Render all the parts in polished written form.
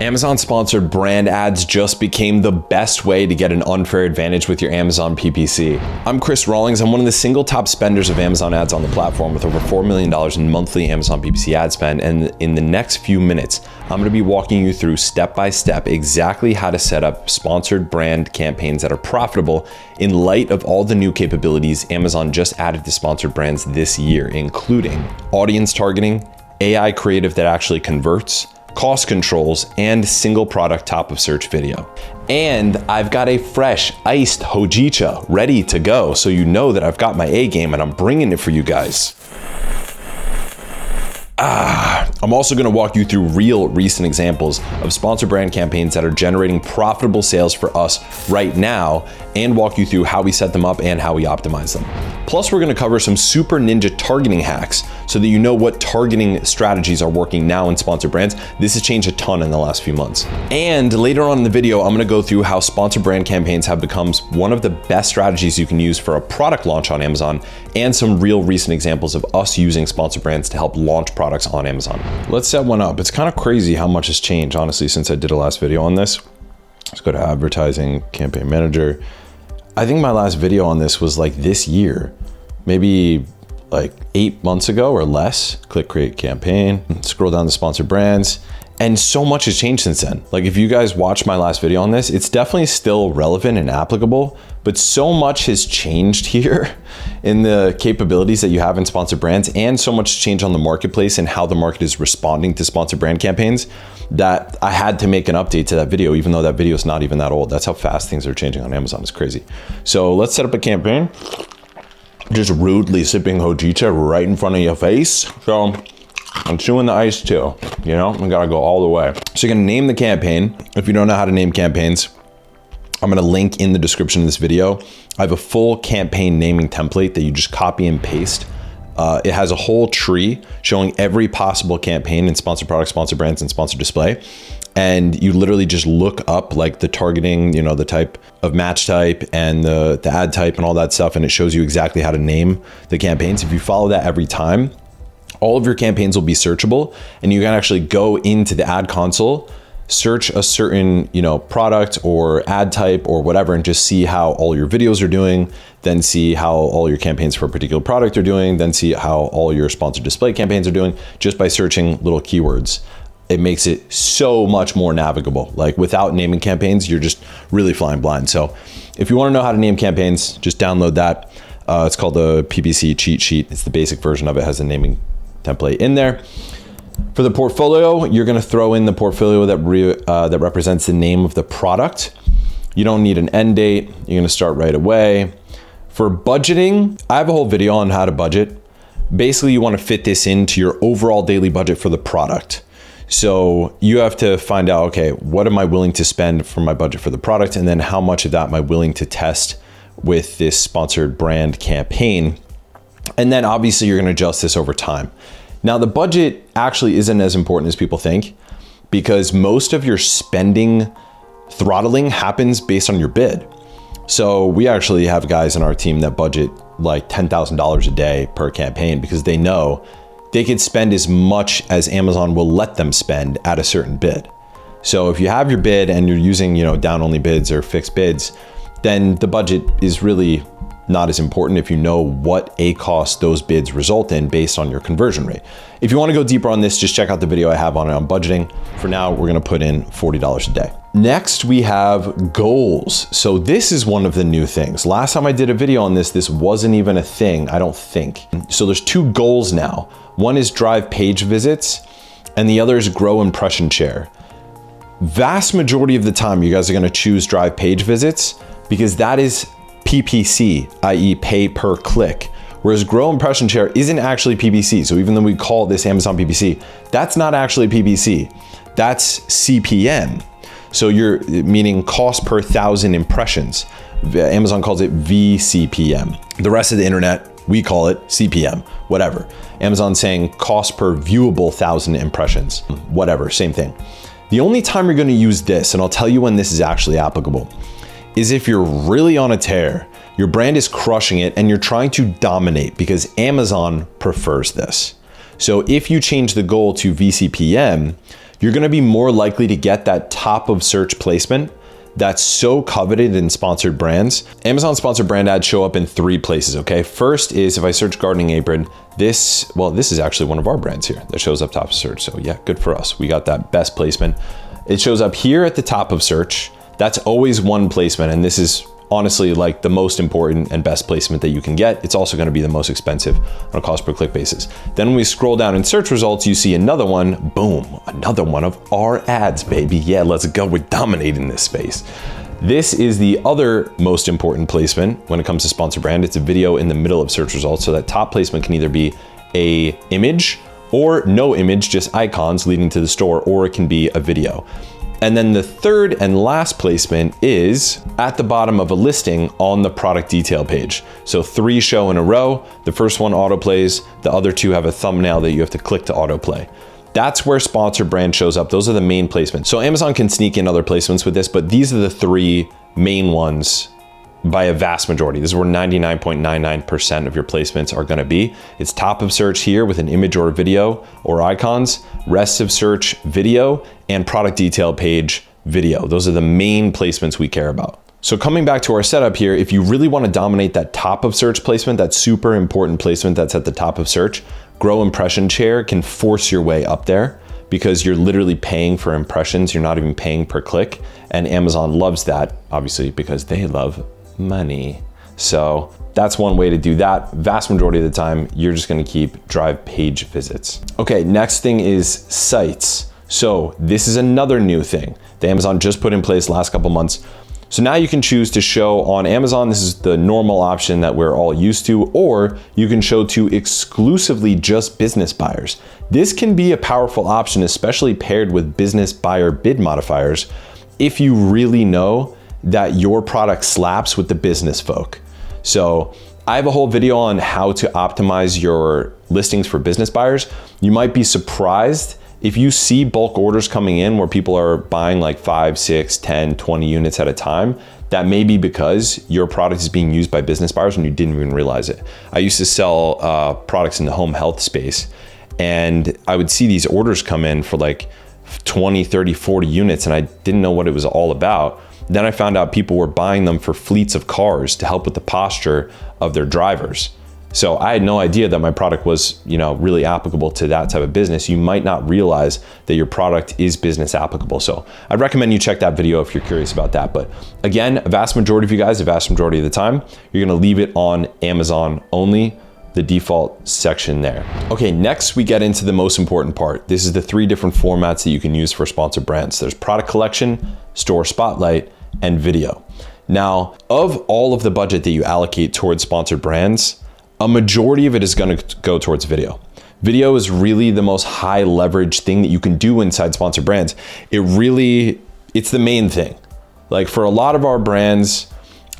Amazon sponsored brand ads just became the best way to get an unfair advantage with your Amazon PPC. I'm Chris Rawlings. I'm one of the single top spenders of Amazon ads on the platform with over $4 million in monthly Amazon PPC ad spend. And in the next few minutes, I'm going to be walking you through step by step exactly how to set up sponsored brand campaigns that are profitable in light of all the new capabilities Amazon just added to sponsored brands this year, including audience targeting, AI creative that actually converts, cost controls, and single product top of search video. And I've got a fresh iced hojicha ready to go, so you know that I've got my A game and I'm bringing it for you guys. I'm also going to walk you through real recent examples of sponsored brand campaigns that are generating profitable sales for us right now, and walk you through how we set them up and how we optimize them. Plus, we're going to cover some super ninja targeting hacks so that you know what targeting strategies are working now in sponsored brands. This has changed a ton in the last few months. And later on in the video, I'm going to go through how sponsored brand campaigns have become one of the best strategies you can use for a product launch on Amazon, and some real recent examples of us using sponsored brands to help launch products on Amazon. Let's set one up. It's kind of crazy how much has changed, honestly, since I did a last video on this. Let's go to advertising, campaign manager. I think my last video on this was like this year, maybe like 8 months ago or less. Click create campaign, scroll down to sponsored brands, and so much has changed since then. Like if you guys watched my last video on this, it's definitely still relevant and applicable, but so much has changed here in the capabilities that you have in sponsored brands, and so much change on the marketplace and how the market is responding to sponsored brand campaigns, that I had to make an update to that video, even though that video is not even that old. That's how fast things are changing on Amazon. It's crazy. So let's set up a campaign. Just rudely sipping hojicha right in front of your face. So I'm chewing the ice too, you know, we gotta go all the way. So you're gonna name the campaign. If you don't know how to name campaigns, I'm gonna link in the description of this video. I have a full campaign naming template that you just copy and paste. It has a whole tree showing every possible campaign in sponsored products, sponsored brands, and sponsored display. And you literally just look up like the targeting, you know, the type of match type and the ad type and all that stuff. And it shows you exactly how to name the campaigns. If you follow that every time, all of your campaigns will be searchable, and you can actually go into the ad console, search a certain, you know, product or ad type or whatever, and just see how all your videos are doing, then see how all your campaigns for a particular product are doing, then see how all your sponsored display campaigns are doing, just by searching little keywords. It makes it so much more navigable. Like without naming campaigns, you're just really flying blind. So if you want to know how to name campaigns, just download that. It's called the PPC cheat sheet. It's the basic version of it, has a naming template in there. For the portfolio, you're going to throw in the portfolio that represents the name of the product. You don't need an end date. You're going to start right away. For budgeting, I have a whole video on how to budget. Basically, you want to fit this into your overall daily budget for the product. So you have to find out, okay, what am I willing to spend for my budget for the product? And then how much of that am I willing to test with this sponsored brand campaign? And then obviously you're going to adjust this over time. Now the budget actually isn't as important as people think, because most of your spending throttling happens based on your bid. So we actually have guys in our team that budget like $10,000 a day per campaign, because they know they could spend as much as Amazon will let them spend at a certain bid. So if you have your bid and you're using, you know, down only bids or fixed bids, then the budget is really not as important if you know what ACoS those bids result in based on your conversion rate. If you want to go deeper on this, just check out the video I have on it on budgeting. For now, we're going to put in $40 a day. Next, we have goals. So this is one of the new things. Last time I did a video on this, this wasn't even a thing, I don't think. So there's two goals now. One is drive page visits, and the other is grow impression share. Vast majority of the time, you guys are going to choose drive page visits because that is PPC, i.e. pay per click, whereas grow impression share isn't actually PPC. So even though we call this Amazon PPC, that's not actually PPC, that's CPM. So you're meaning cost per 1,000 impressions. Amazon calls it VCPM. The rest of the internet, we call it CPM, whatever. Amazon's saying cost per viewable 1,000 impressions, whatever, same thing. The only time you're going to use this, and I'll tell you when this is actually applicable, is if you're really on a tear, your brand is crushing it, and you're trying to dominate, because Amazon prefers this. So if you change the goal to VCPM, you're gonna be more likely to get that top of search placement that's so coveted in sponsored brands. Amazon sponsored brand ads show up in 3 places, okay? First is if I search gardening apron, this is actually one of our brands here that shows up top of search. So yeah, good for us. We got that best placement. It shows up here at the top of search. That's always one placement. And this is honestly like the most important and best placement that you can get. It's also gonna be the most expensive on a cost per click basis. Then when we scroll down in search results, you see another one, boom, another one of our ads, baby. Yeah, let's go, we're dominating this space. This is the other most important placement when it comes to sponsor brand. It's a video in the middle of search results. So that top placement can either be a image or no image, just icons leading to the store, or it can be a video. And then the third and last placement is at the bottom of a listing on the product detail page. So 3 show in a row. The first one autoplays, the other 2 have a thumbnail that you have to click to autoplay. That's where sponsor brand shows up. Those are the main placements. So Amazon can sneak in other placements with this, but these are the 3 main ones by a vast majority. This is where 99.99% of your placements are gonna be. It's top of search here with an image or a video or icons, rest of search video, and product detail page video. Those are the main placements we care about. So coming back to our setup here, if you really wanna dominate that top of search placement, that super important placement that's at the top of search, Grow Impression Share can force your way up there because you're literally paying for impressions. You're not even paying per click. And Amazon loves that, obviously, because they love money. So that's one way to do that. Vast majority of the time, you're just gonna drive page visits. Okay, next thing is sites. So this is another new thing that Amazon just put in place last couple months. So now you can choose to show on Amazon. This is the normal option that we're all used to, or you can show to exclusively just business buyers. This can be a powerful option, especially paired with business buyer bid modifiers, if you really know that your product slaps with the business folk. So I have a whole video on how to optimize your listings for business buyers. You might be surprised if you see bulk orders coming in where people are buying like 5, 6, 10, 20 units at a time. That may be because your product is being used by business buyers and you didn't even realize it. I used to sell products in the home health space, and I would see these orders come in for like 20, 30, 40 units, and I didn't know what it was all about. Then I found out people were buying them for fleets of cars to help with the posture of their drivers. So I had no idea that my product was, really applicable to that type of business. You might not realize that your product is business applicable. So I'd recommend you check that video if you're curious about that. But again, a vast majority of you guys, a vast majority of the time, you're gonna leave it on Amazon only, the default section there. Okay, next we get into the most important part. This is the 3 different formats that you can use for sponsored brands. There's product collection, store spotlight, and video. Now, of all of the budget that you allocate towards sponsored brands, a majority of it is gonna go towards video. Video is really the most high leverage thing that you can do inside sponsored brands. It's the main thing. Like for a lot of our brands,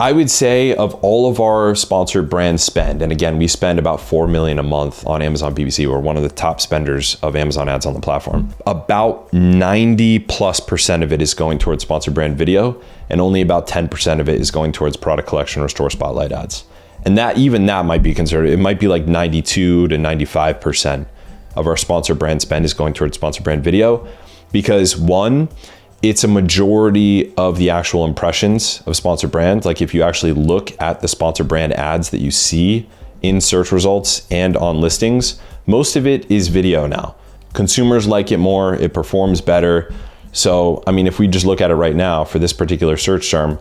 I would say of all of our sponsored brand spend, and again, we spend about 4 million a month on Amazon PPC. We're one of the top spenders of Amazon ads on the platform. About 90+% of it is going towards sponsored brand video, and only about 10% of it is going towards product collection or store spotlight ads. And that might be conservative. It might be like 92 to 95% of our sponsor brand spend is going towards sponsor brand video, because one, it's a majority of the actual impressions of sponsor brand. Like if you actually look at the sponsor brand ads that you see in search results and on listings, most of it is video now. Consumers like it more, it performs better. So, if we just look at it right now for this particular search term,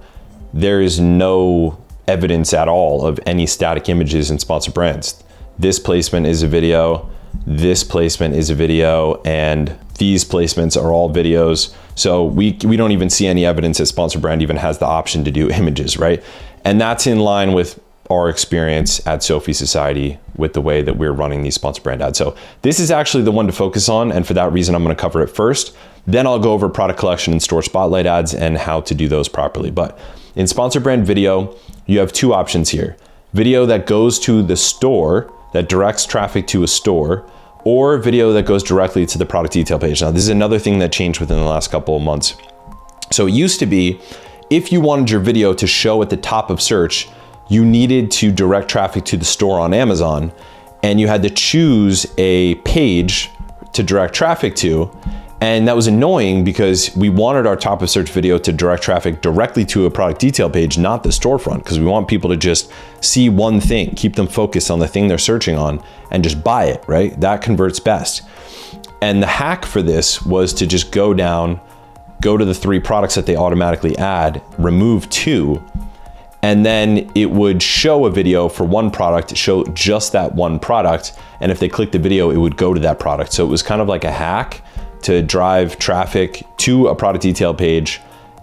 there is no evidence at all of any static images in sponsored brands. This placement is a video, this placement is a video, and these placements are all videos. So we don't even see any evidence that sponsored brand even has the option to do images, right? And that's in line with our experience at Sophie Society with the way that we're running these sponsored brand ads. So this is actually the one to focus on, and for that reason, I'm gonna cover it first. Then I'll go over product collection and store spotlight ads and how to do those properly. But in sponsored brand video, you have 2 options here. Video that goes to the store, that directs traffic to a store, or video that goes directly to the product detail page. Now, this is another thing that changed within the last couple of months. So it used to be, if you wanted your video to show at the top of search, you needed to direct traffic to the store on Amazon, and you had to choose a page to direct traffic to, And that was annoying because we wanted our top of search video to direct traffic directly to a product detail page, not the storefront, because we want people to just see one thing, keep them focused on the thing they're searching on and just buy it, right? That converts best. And the hack for this was to just go down, go to the 3 products that they automatically add, remove 2, and then it would show a video for one product, show just that one product. And if they click the video, it would go to that product. So it was kind of like a hack to drive traffic to a product detail page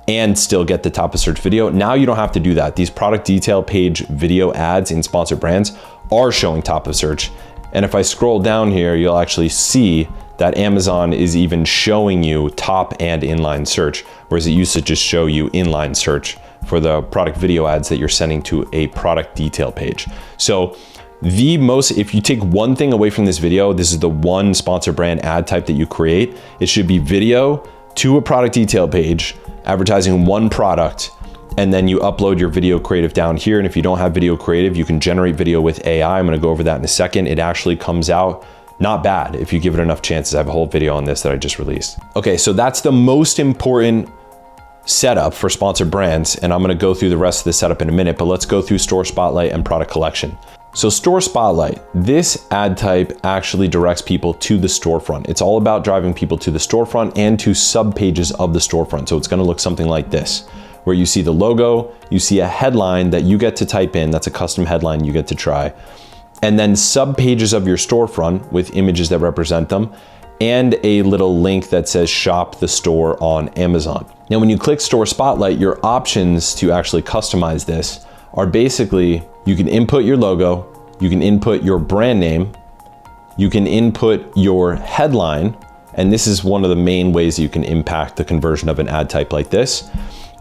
and still get the top of search video. Now you don't have to do that. These product detail page video ads in sponsored brands are showing top of search. And if I scroll down here, you'll actually see that Amazon is even showing you top and inline search, whereas it used to just show you inline search for the product video ads that you're sending to a product detail page. So if you take one thing away from this video, this is the one sponsor brand ad type that you create. It should be video to a product detail page, advertising one product, and then you upload your video creative down here. And if you don't have video creative, you can generate video with AI. I'm gonna go over that in a second. It actually comes out not bad if you give it enough chances. I have a whole video on this that I just released. Okay, so that's the most important setup for sponsored brands, and I'm gonna go through the rest of the setup in a minute, but let's go through Store Spotlight and Product Collection. So Store Spotlight, this ad type actually directs people to the storefront. It's all about driving people to the storefront and to sub pages of the storefront. So it's gonna look something like this, where you see the logo, you see a headline that you get to type in, that's a custom headline you get to try, and then sub pages of your storefront with images that represent them, and a little link that says shop the store on Amazon. Now, when you click Store Spotlight, your options to actually customize this are basically, you can input your logo, you can input your brand name, you can input your headline, and this is one of the main ways you can impact the conversion of an ad type like this.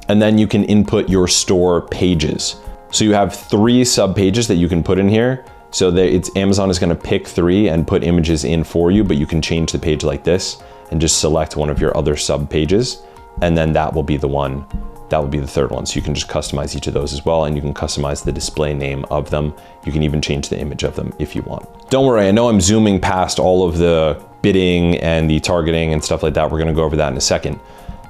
And then you can input your store pages. So you have 3 sub pages that you can put in here. So Amazon is gonna pick 3 and put images in for you, but you can change the page like this and just select one of your other sub pages. And then that will be the one, that will be the 3rd one. So you can just customize each of those as well. And you can customize the display name of them. You can even change the image of them if you want. Don't worry, I know I'm zooming past all of the bidding and the targeting and stuff like that. We're gonna go over that in a second.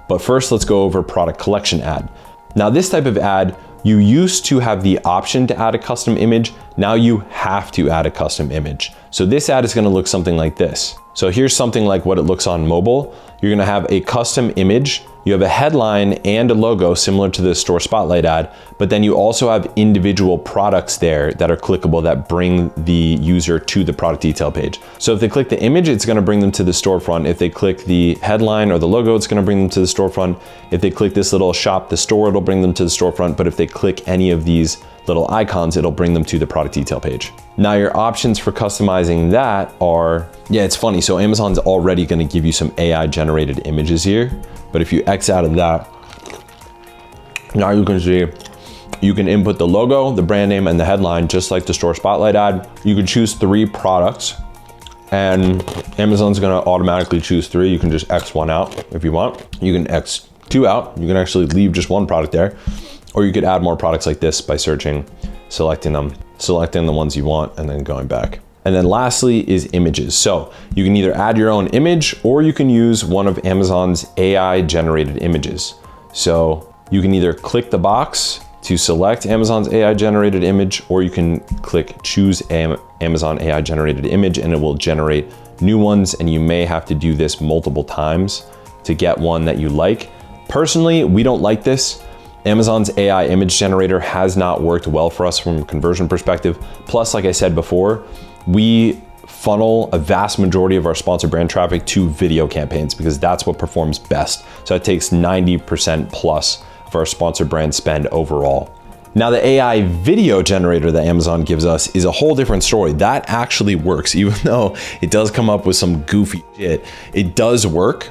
But first, let's go over product collection ad. Now, this type of ad, you used to have the option to add a custom image. Now you have to add a custom image. So this ad is gonna look something like this. So here's something like what it looks on mobile. You're gonna have a custom image. You have a headline and a logo similar to the Store Spotlight ad, but then you also have individual products there that are clickable that bring the user to the product detail page. So if they click the image, it's gonna bring them to the storefront. If they click the headline or the logo, it's gonna bring them to the storefront. If they click this little shop the store, it'll bring them to the storefront. But if they click any of these little icons, it'll bring them to the product detail page. Now your options for customizing that are, yeah, it's funny. So Amazon's already gonna give you some AI generated images here. But if you X out of that, now you can see, you can input the logo, the brand name, and the headline, just like the Store Spotlight ad. You can choose 3 products, and Amazon's gonna automatically choose 3. You can just X 1 out if you want. You can X 2 out. You can actually leave just 1 product there. Or you could add more products like this by searching, selecting them, selecting the ones you want, and then going back. And then lastly is images. So you can either add your own image or you can use one of Amazon's AI generated images. So you can either click the box to select Amazon's AI generated image, or you can click choose Amazon AI generated image and it will generate new ones. And you may have to do this multiple times to get one that you like. Personally, we don't like this. Amazon's AI image generator has not worked well for us from a conversion perspective. Plus, like I said before, we funnel a vast majority of our sponsored brand traffic to video campaigns because that's what performs best. So it takes 90% plus of our sponsored brand spend overall. Now the AI video generator that Amazon gives us is a whole different story. That actually works, even though it does come up with some goofy shit. It does work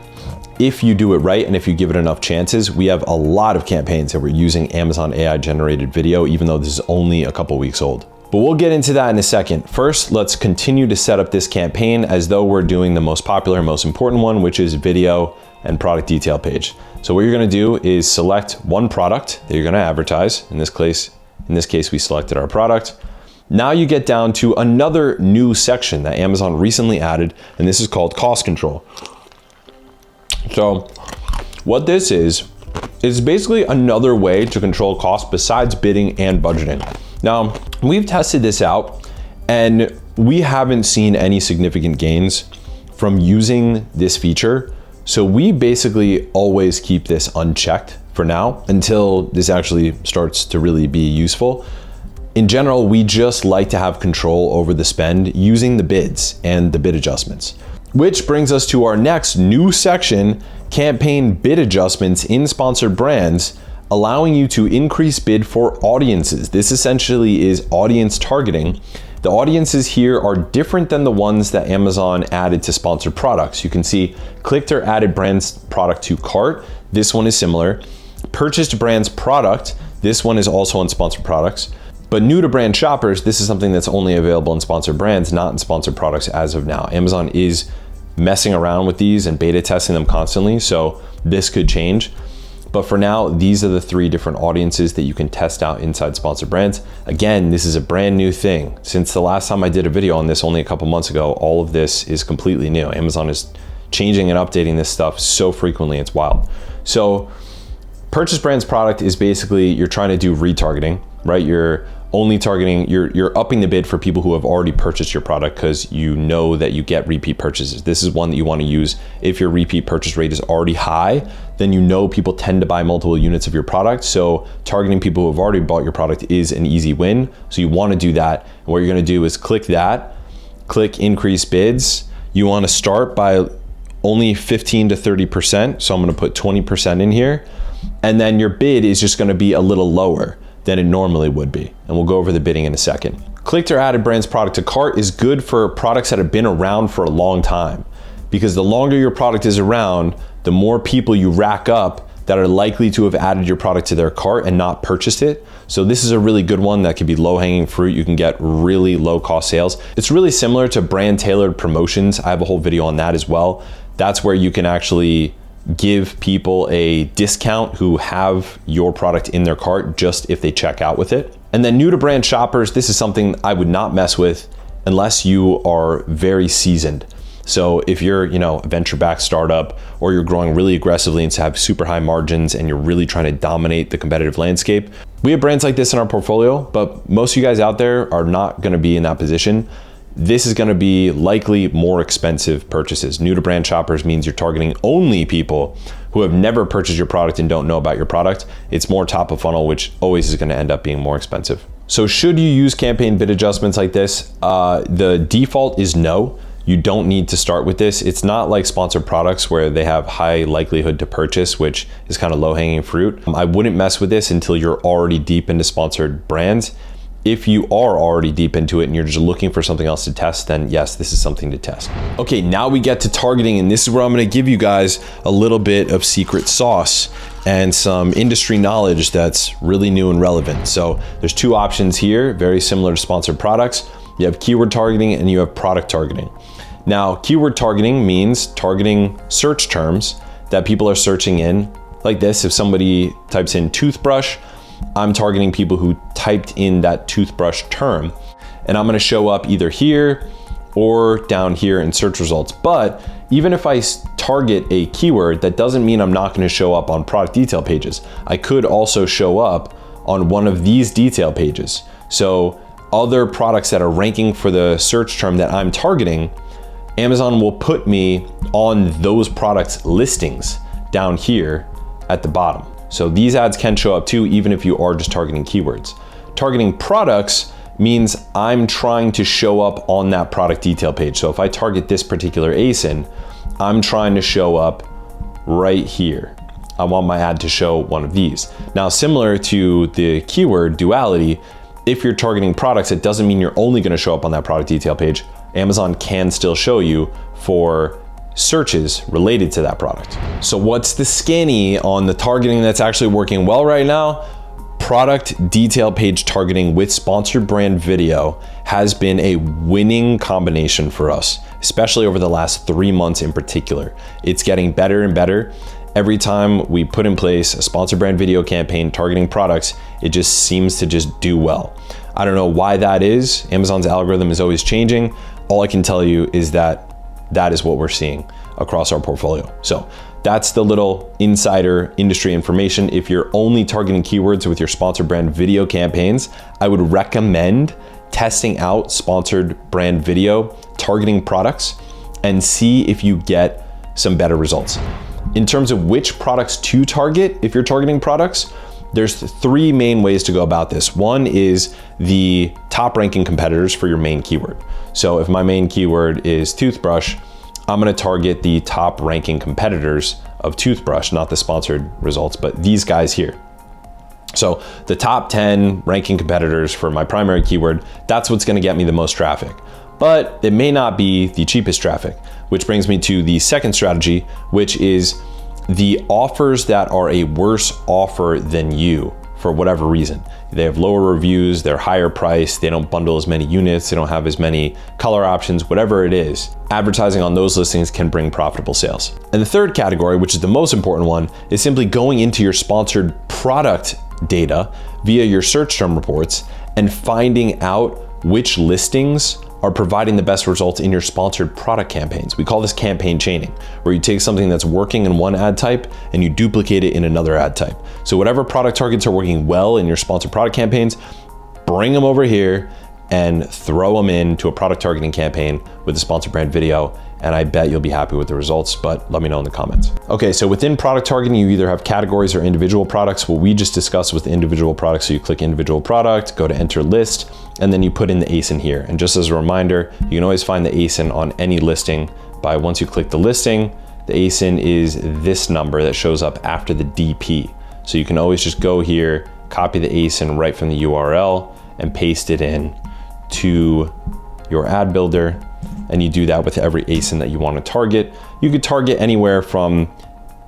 if you do it right and if you give it enough chances. We have a lot of campaigns that we're using Amazon AI generated video, even though this is only a couple weeks old. But we'll get into that in a second. First, let's continue to set up this campaign as though we're doing the most popular and most important one, which is video and product detail page. So what you're gonna do is select one product that you're gonna advertise. In this case, we selected our product. Now you get down to another new section that Amazon recently added, and this is called cost control. So what this is basically another way to control costs besides bidding and budgeting. Now, we've tested this out and we haven't seen any significant gains from using this feature. So we basically always keep this unchecked for now until this actually starts to really be useful. In general, we just like to have control over the spend using the bids and the bid adjustments. Which brings us to our next new section, campaign bid adjustments in sponsored brands, allowing you to increase bid for audiences. This essentially is audience targeting. The audiences here are different than the ones that Amazon added to sponsored products. You can see clicked or added brands product to cart. This one is similar. Purchased brands product. This one is also on sponsored products. But new to brand shoppers, this is something that's only available in sponsored brands, not in sponsored products as of now. Amazon is messing around with these and beta testing them constantly, so this could change. But for now, these are the 3 different audiences that you can test out inside sponsored brands. Again, this is a brand new thing. Since the last time I did a video on this only a couple months ago, all of this is completely new. Amazon is changing and updating this stuff so frequently, it's wild. So purchase brands product is basically you're trying to do retargeting, right? You're only targeting, you're upping the bid for people who have already purchased your product because you know that you get repeat purchases. This is one that you want to use if your repeat purchase rate is already high, then you know people tend to buy multiple units of your product. So targeting people who have already bought your product is an easy win. So you want to do that. And what you're going to do is click that, click increase bids. You want to start by only 15 to 30%. So I'm going to put 20% in here. And then your bid is just going to be a little lower than it normally would be. And we'll go over the bidding in a second. Clicked or added brands product to cart is good for products that have been around for a long time, because the longer your product is around, the more people you rack up that are likely to have added your product to their cart and not purchased it. So this is a really good one that could be low-hanging fruit. You can get really low-cost sales. It's really similar to brand tailored promotions. I have a whole video on that as well. That's where you can actually give people a discount who have your product in their cart just if they check out with it. And then new to brand shoppers, this is something I would not mess with unless you are very seasoned. So if you're, a venture-backed startup, or you're growing really aggressively and have super high margins and you're really trying to dominate the competitive landscape, we have brands like this in our portfolio, but most of you guys out there are not going to be in that position. This is going to be likely more expensive purchases. New to brand shoppers means you're targeting only people who have never purchased your product and don't know about your product. It's more top of funnel, which always is going to end up being more expensive. So should you use campaign bid adjustments like this? The default is no. You don't need to start with this. It's not like sponsored products where they have high likelihood to purchase, which is kind of low-hanging fruit. I wouldn't mess with this until you're already deep into sponsored brands. If you are already deep into it and you're just looking for something else to test, then yes, this is something to test. Okay, now we get to targeting, and this is where I'm gonna give you guys a little bit of secret sauce and some industry knowledge that's really new and relevant. So there's 2 options here, very similar to sponsored products. You have keyword targeting and you have product targeting. Now, keyword targeting means targeting search terms that people are searching in, like this. If somebody types in toothbrush, I'm targeting people who typed in that toothbrush term, and I'm going to show up either here or down here in search results. But even if I target a keyword, that doesn't mean I'm not going to show up on product detail pages. I could also show up on one of these detail pages. So other products that are ranking for the search term that I'm targeting, Amazon will put me on those products listings down here at the bottom. So these ads can show up too, even if you are just targeting keywords. Targeting products means I'm trying to show up on that product detail page. So if I target this particular ASIN, I'm trying to show up right here. I want my ad to show one of these. Now, similar to the keyword duality, if you're targeting products, it doesn't mean you're only gonna show up on that product detail page. Amazon can still show you for searches related to that product. So what's the skinny on the targeting that's actually working well right now? Product detail page targeting with sponsored brand video has been a winning combination for us, especially over the last 3 months in particular. It's getting better and better. Every time we put in place a sponsored brand video campaign targeting products, it just seems to just do well. I don't know why that is. Amazon's algorithm is always changing. All I can tell you is that that is what we're seeing across our portfolio. So That's the little insider industry information. If you're only targeting keywords with your sponsored brand video campaigns, I would recommend testing out sponsored brand video, targeting products, and see if you get some better results. In terms of which products to target, if you're targeting products, there's 3 main ways to go about this. One is the top ranking competitors for your main keyword. So if my main keyword is toothbrush, I'm gonna target the top ranking competitors of toothbrush, not the sponsored results, but these guys here. So the top 10 ranking competitors for my primary keyword, that's what's gonna get me the most traffic. But it may not be the cheapest traffic, which brings me to the second strategy, which is the offers that are a worse offer than you for whatever reason. They have lower reviews, they're higher priced, they don't bundle as many units, they don't have as many color options, whatever it is. Advertising on those listings can bring profitable sales. And the third category, which is the most important one, is simply going into your sponsored product data via your search term reports and finding out which listings are providing the best results in your sponsored product campaigns. We call this campaign chaining, where you take something that's working in one ad type and you duplicate it in another ad type. So whatever product targets are working well in your sponsored product campaigns, bring them over here and throw them into a product targeting campaign with a sponsored brand video. And I bet you'll be happy with the results, but let me know in the comments. Okay, so within product targeting, you either have categories or individual products. What we just discussed with individual products, so you click individual product, go to enter list, and then you put in the ASIN here. And just as a reminder, you can always find the ASIN on any listing by once you click the listing, the ASIN is this number that shows up after the DP. So you can always just go here, copy the ASIN right from the URL and paste it in to your ad builder. And you do that with every ASIN that you want to target. You could target anywhere from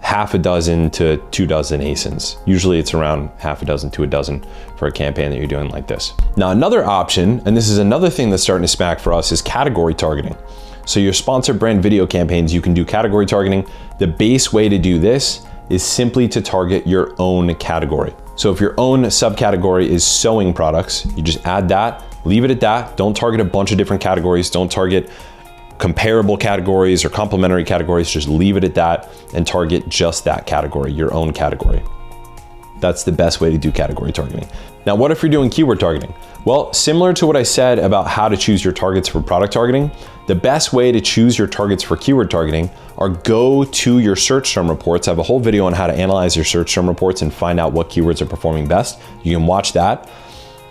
half a dozen to 2 dozen ASINs. Usually it's around half a dozen to a dozen for a campaign that you're doing like this. Now, another option, and this is another thing that's starting to smack for us, is category targeting. So your sponsored brand video campaigns, you can do category targeting. The base way to do this is simply to target your own category. So if your own subcategory is sewing products, you just add that, leave it at that. Don't target a bunch of different categories. Don't target comparable categories or complementary categories. Just leave it at that and target just that category, your own category. That's the best way to do category targeting. Now, what if you're doing keyword targeting? Well, similar to what I said about how to choose your targets for product targeting, the best way to choose your targets for keyword targeting are go to your search term reports. I have a whole video on how to analyze your search term reports and find out what keywords are performing best. You can watch that.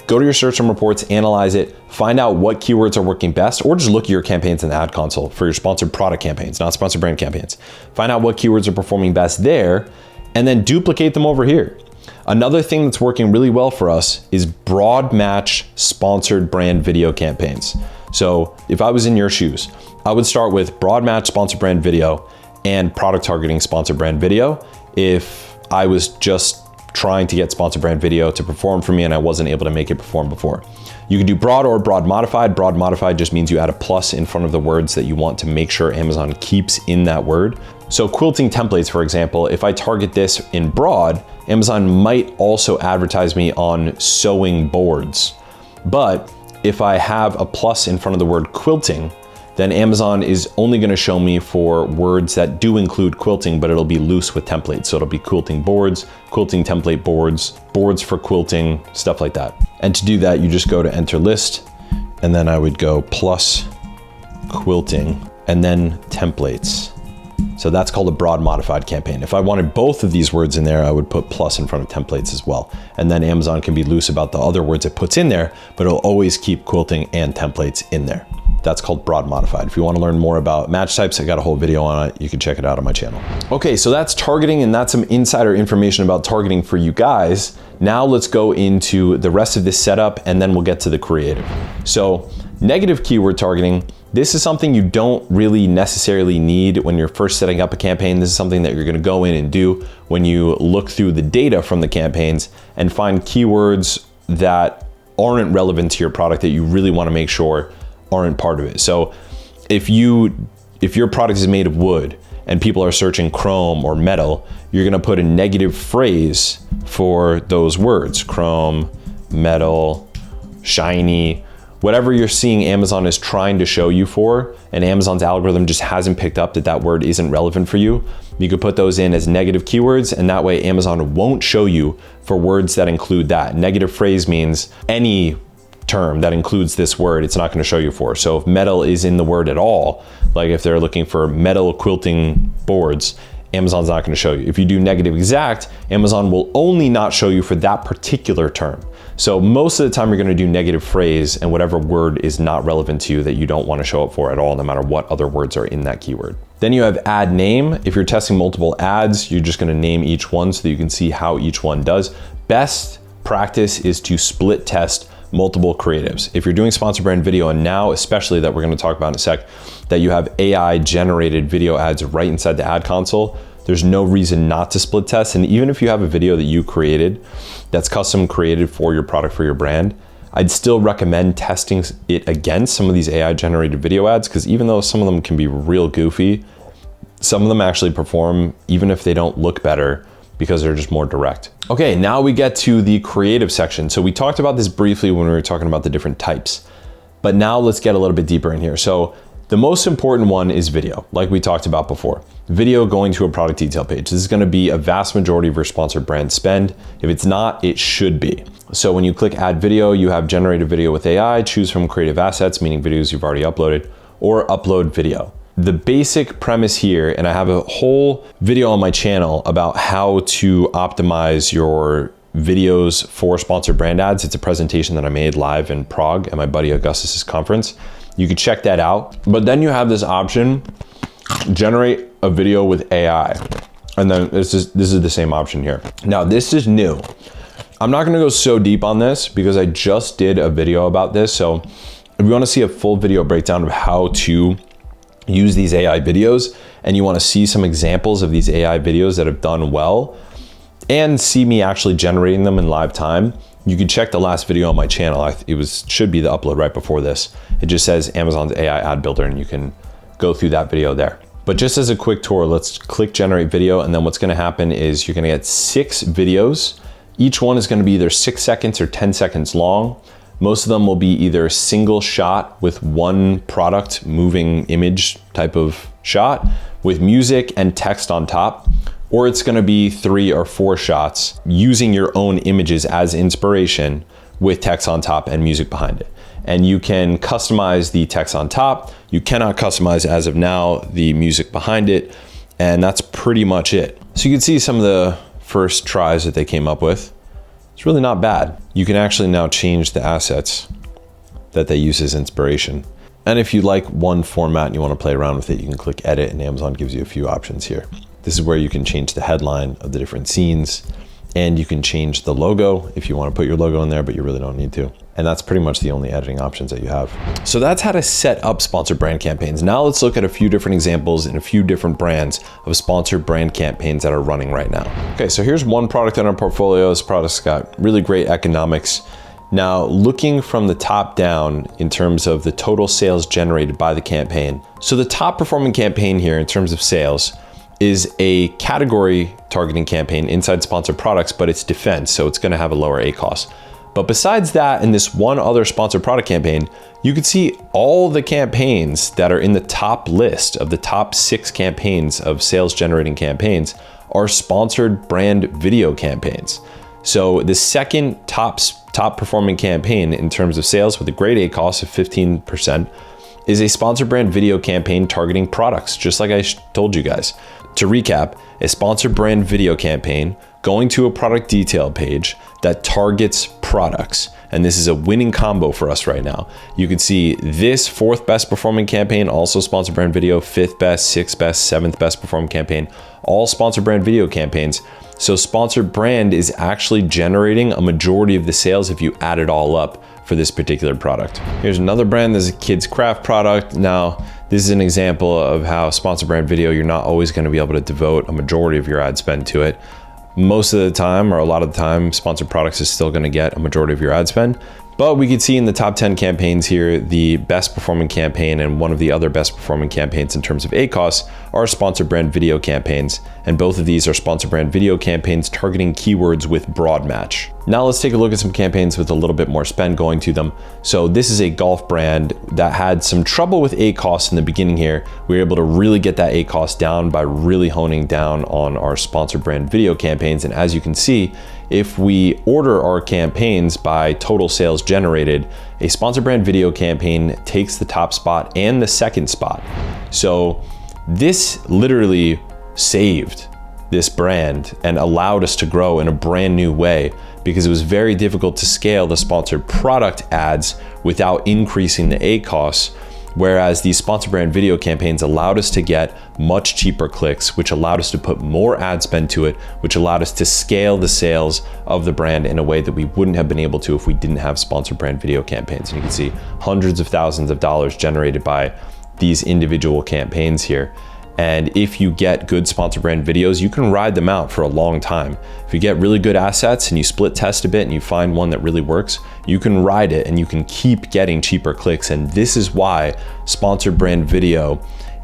Go to your search term reports, analyze it, find out what keywords are working best, or just look at your campaigns in the ad console for your sponsored product campaigns, not sponsored brand campaigns. Find out what keywords are performing best there, and then duplicate them over here. Another thing that's working really well for us is broad match sponsored brand video campaigns. So if I was in your shoes, I would start with broad match sponsored brand video and product targeting sponsored brand video. If I was just trying to get sponsored brand video to perform for me and I wasn't able to make it perform before. You can do broad or broad modified. Broad modified just means you add a plus in front of the words that you want to make sure Amazon keeps in that word. So quilting templates, for example, if I target this in broad, Amazon might also advertise me on sewing boards. But if I have a plus in front of the word quilting, then Amazon is only gonna show me for words that do include quilting, but it'll be loose with templates. So it'll be quilting boards, quilting template boards, boards for quilting, stuff like that. And to do that, you just go to enter list, and then I would go plus quilting, and then templates. So that's called a broad modified campaign. If I wanted both of these words in there, I would put plus in front of templates as well. And then Amazon can be loose about the other words it puts in there, but it'll always keep quilting and templates in there. That's called broad modified. If you want to learn more about match types, I got a whole video on it. You can check it out on my channel. Okay, so that's targeting, and that's some insider information about targeting for you guys. Now let's go into the rest of this setup, and then we'll get to the creative. So negative keyword targeting, this is something you don't really necessarily need when you're first setting up a campaign. This is something that you're gonna go in and do when you look through the data from the campaigns and find keywords that aren't relevant to your product that you really wanna make sure aren't part of it. So if your product is made of wood and people are searching chrome or metal, you're gonna put a negative phrase for those words: chrome, metal, shiny, whatever you're seeing Amazon is trying to show you for, and Amazon's algorithm just hasn't picked up that that word isn't relevant for you, you could put those in as negative keywords, and that way Amazon won't show you for words that include that. Negative phrase means any term that includes this word, it's not going to show you for. So if metal is in the word at all, like if they're looking for metal quilting boards, Amazon's not going to show you. If you do negative exact, Amazon will only not show you for that particular term. So most of the time you're going to do negative phrase and whatever word is not relevant to you that you don't want to show up for at all, no matter what other words are in that keyword. Then you have ad name. If you're testing multiple ads, you're just going to name each one so that you can see how each one does. Best practice is to split test multiple creatives. If you're doing sponsor brand video, and now especially that we're going to talk about in a sec, that you have AI generated video ads right inside the ad console, there's no reason not to split test. And even if you have a video that you created that's custom created for your product, for your brand, I'd still recommend testing it against some of these AI generated video ads, because even though some of them can be real goofy, some of them actually perform even if they don't look better, because they're just more direct. Okay, now we get to the creative section. So we talked about this briefly when we were talking about the different types, but now let's get a little bit deeper in here. So the most important one is video, like we talked about before. Video going to a product detail page. This is gonna be a vast majority of your sponsored brand spend. If it's not, it should be. So when you click add video, you have generated video with AI, choose from creative assets, meaning videos you've already uploaded, or upload video. The basic premise here, and I have a whole video on my channel about how to optimize your videos for sponsored brand ads. It's a presentation that I made live in Prague at my buddy Augustus's conference. You could check that out. But then you have this option, generate a video with AI. And then this is the same option here. Now this is new. I'm not gonna go so deep on this because I just did a video about this. So if you wanna see a full video breakdown of how to use these AI videos, and you want to see some examples of these AI videos that have done well and see me actually generating them in live time, you can check the last video on my channel. Should be the upload right before this. It just says Amazon's AI ad builder, and you can go through that video there. But just as a quick tour, let's click generate video, and then what's going to happen is you're going to get 6 videos. Each one is going to be either 6 seconds or 10 seconds long. Most of them will be either a single shot with one product moving image type of shot with music and text on top, or it's gonna be 3 or 4 shots using your own images as inspiration with text on top and music behind it. And you can customize the text on top. You cannot customize, as of now, the music behind it, and that's pretty much it. So you can see some of the first tries that they came up with. It's really not bad. You can actually now change the assets that they use as inspiration. And if you like one format and you want to play around with it, you can click edit, and Amazon gives you a few options here. This is where you can change the headline of the different scenes, and you can change the logo if you want to put your logo in there, but you really don't need to. And that's pretty much the only editing options that you have. So that's how to set up sponsored brand campaigns. Now let's look at a few different examples in a few different brands of sponsored brand campaigns that are running right now. Okay, so here's one product in our portfolio. This product's got really great economics. Now, looking from the top down in terms of the total sales generated by the campaign. So the top performing campaign here in terms of sales is a category targeting campaign inside sponsored products, but it's defense, so it's gonna have a lower ACoS. But besides that, in this one other sponsored product campaign, you can see all the campaigns that are in the top list of the top 6 campaigns of sales generating campaigns are sponsored brand video campaigns. So the second top performing campaign in terms of sales with a great ACoS of 15% is a sponsored brand video campaign targeting products, just like I told you guys. To recap, a sponsored brand video campaign going to a product detail page that targets products. And this is a winning combo for us right now. You can see this 4th best performing campaign, also sponsored brand video, 5th best, 6th best, 7th best performing campaign, all sponsored brand video campaigns. So sponsored brand is actually generating a majority of the sales if you add it all up for this particular product. Here's another brand, this is a kids craft product. Now, this is an example of how sponsored brand video, you're not always gonna be able to devote a majority of your ad spend to it. Most of the time, or a lot of the time, sponsored products is still gonna get a majority of your ad spend. But we could see in the top 10 campaigns here, the best performing campaign and one of the other best performing campaigns in terms of ACoS are sponsored brand video campaigns. And both of these are sponsored brand video campaigns targeting keywords with broad match. Now let's take a look at some campaigns with a little bit more spend going to them. So this is a golf brand that had some trouble with ACoS in the beginning here. We were able to really get that ACoS down by really honing down on our sponsored brand video campaigns. And as you can see, if we order our campaigns by total sales generated, a sponsored brand video campaign takes the top spot and the second spot. So this literally saved this brand and allowed us to grow in a brand new way, because it was very difficult to scale the sponsored product ads without increasing the ACoS. Whereas these sponsored brand video campaigns allowed us to get much cheaper clicks, which allowed us to put more ad spend to it, which allowed us to scale the sales of the brand in a way that we wouldn't have been able to if we didn't have sponsored brand video campaigns. And you can see hundreds of thousands of dollars generated by these individual campaigns here. And if you get good sponsored brand videos, you can ride them out for a long time. If you get really good assets and you split test a bit and you find one that really works, you can ride it and you can keep getting cheaper clicks. And this is why sponsored brand video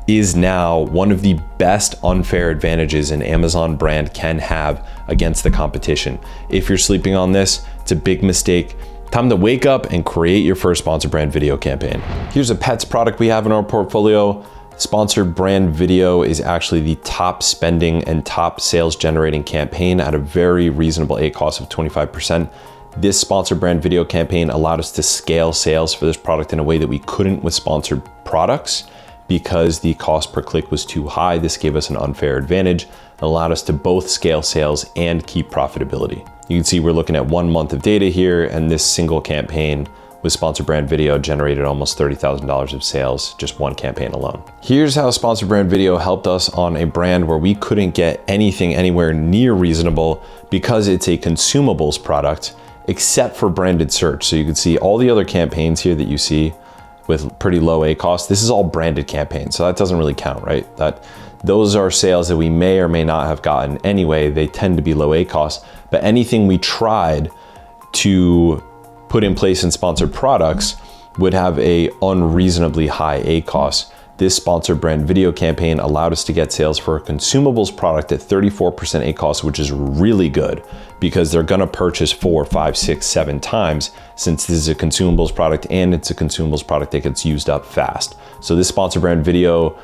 is now one of the best unfair advantages an Amazon brand can have against the competition. If you're sleeping on this, it's a big mistake. Time to wake up and create your first sponsored brand video campaign. Here's a pets product we have in our portfolio. Sponsored brand video is actually the top spending and top sales generating campaign at a very reasonable ACoS of 25%. This sponsored brand video campaign allowed us to scale sales for this product in a way that we couldn't with sponsored products because the cost per click was too high. This gave us an unfair advantage, allowed us to both scale sales and keep profitability. You can see we're looking at 1 month of data here, and this single campaign with sponsored brand video generated almost $30,000 of sales, just one campaign alone. Here's how sponsored brand video helped us on a brand where we couldn't get anything anywhere near reasonable because it's a consumables product, except for branded search. So you can see all the other campaigns here that you see with pretty low ACoS. This is all branded campaigns, so that doesn't really count, right? Those are sales that we may or may not have gotten anyway. They tend to be low ACoS, but anything we tried to put in place in sponsored products would have a unreasonably high ACoS. This sponsored brand video campaign allowed us to get sales for a consumables product at 34% ACoS, which is really good because they're gonna purchase 4, 5, 6, 7 times since this is a consumables product and it's a consumables product that gets used up fast. So this sponsored brand video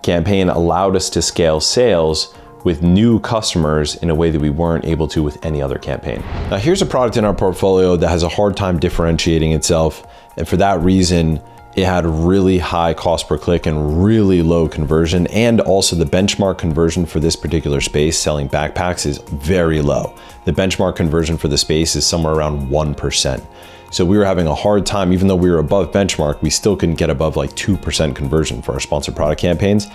campaign allowed us to scale sales with new customers in a way that we weren't able to with any other campaign. Now here's a product in our portfolio that has a hard time differentiating itself, and for that reason, it had really high cost per click and really low conversion, and also the benchmark conversion for this particular space, selling backpacks, is very low. The benchmark conversion for the space is somewhere around 1%. So we were having a hard time, even though we were above benchmark, we still couldn't get above like 2% conversion for our sponsored product campaigns.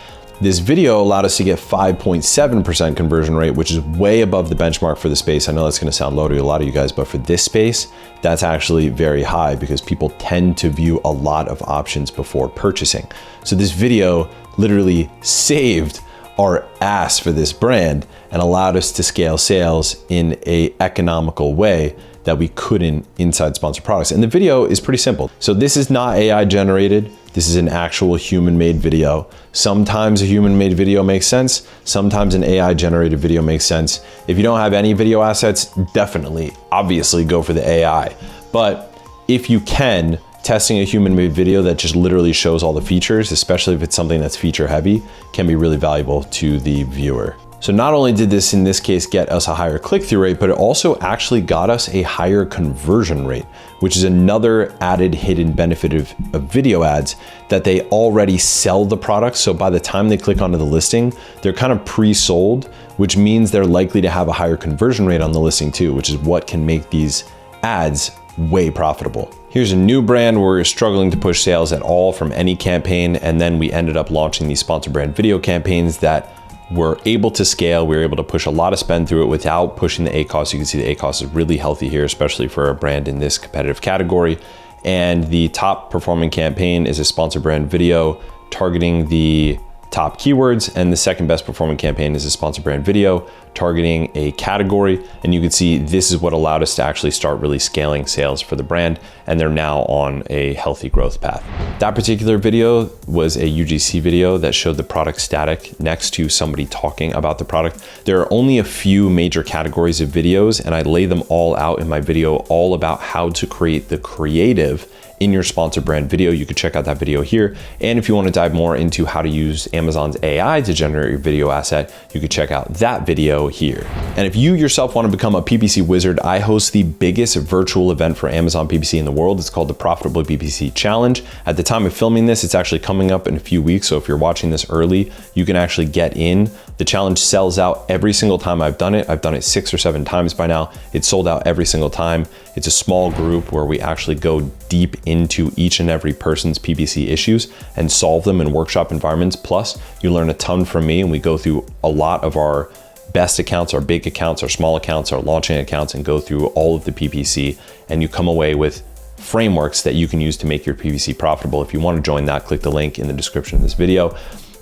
This video allowed us to get 5.7% conversion rate, which is way above the benchmark for the space. I know that's gonna sound low to a lot of you guys, but for this space, that's actually very high because people tend to view a lot of options before purchasing. So this video literally saved our ass for this brand and allowed us to scale sales in a economical way that we couldn't inside sponsored products. And the video is pretty simple. So this is not AI generated. This is an actual human-made video. Sometimes a human-made video makes sense. Sometimes an AI-generated video makes sense. If you don't have any video assets, definitely, obviously go for the AI. But if you can, testing a human-made video that just literally shows all the features, especially if it's something that's feature-heavy, can be really valuable to the viewer. So not only did this, in this case, get us a higher click-through rate, but it also actually got us a higher conversion rate, which is another added hidden benefit of video ads, that they already sell the product. So by the time they click onto the listing, they're kind of pre-sold, which means they're likely to have a higher conversion rate on the listing too, which is what can make these ads way profitable. Here's a new brand where we're struggling to push sales at all from any campaign, and then we ended up launching these sponsored brand video campaigns that were able to scale. We were able to push a lot of spend through it without pushing the ACoS. You can see the ACoS is really healthy here, especially for a brand in this competitive category. And the top performing campaign is a sponsored brand video targeting the top keywords, and the second best performing campaign is a sponsored brand video targeting a category, and you can see this is what allowed us to actually start really scaling sales for the brand, and they're now on a healthy growth path. That particular video was a UGC video that showed the product static next to somebody talking about the product. There are only a few major categories of videos, and I lay them all out in my video all about how to create the creative in your sponsor brand video. You could check out that video here. And if you want to dive more into how to use Amazon's AI to generate your video asset, you could check out that video here. And if you yourself want to become a PPC wizard, I host the biggest virtual event for Amazon PPC in the world. It's called the Profitable PPC Challenge. At the time of filming this, it's actually coming up in a few weeks. So if you're watching this early, you can actually get in. The challenge sells out every single time I've done it. I've done it 6 or 7 times by now. It's sold out every single time. It's a small group where we actually go deep into each and every person's PPC issues and solve them in workshop environments. Plus, you learn a ton from me, and we go through a lot of our best accounts, our big accounts, our small accounts, our launching accounts, and go through all of the PPC, and you come away with frameworks that you can use to make your PPC profitable. If you want to join that, click the link in the description of this video.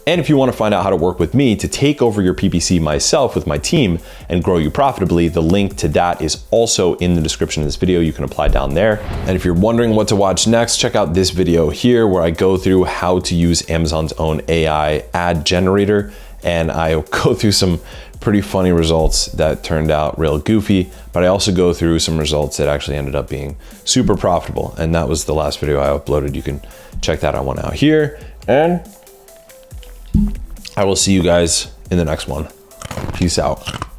And if you want to find out how to work with me to take over your PPC myself with my team and grow you profitably, the link to that is also in the description of this video. You can apply down there. And if you're wondering what to watch next, check out this video here where I go through how to use Amazon's own AI ad generator. And I go through some pretty funny results that turned out real goofy, but I also go through some results that actually ended up being super profitable. And that was the last video I uploaded. You can check that one out here. And I will see you guys in the next one. Peace out.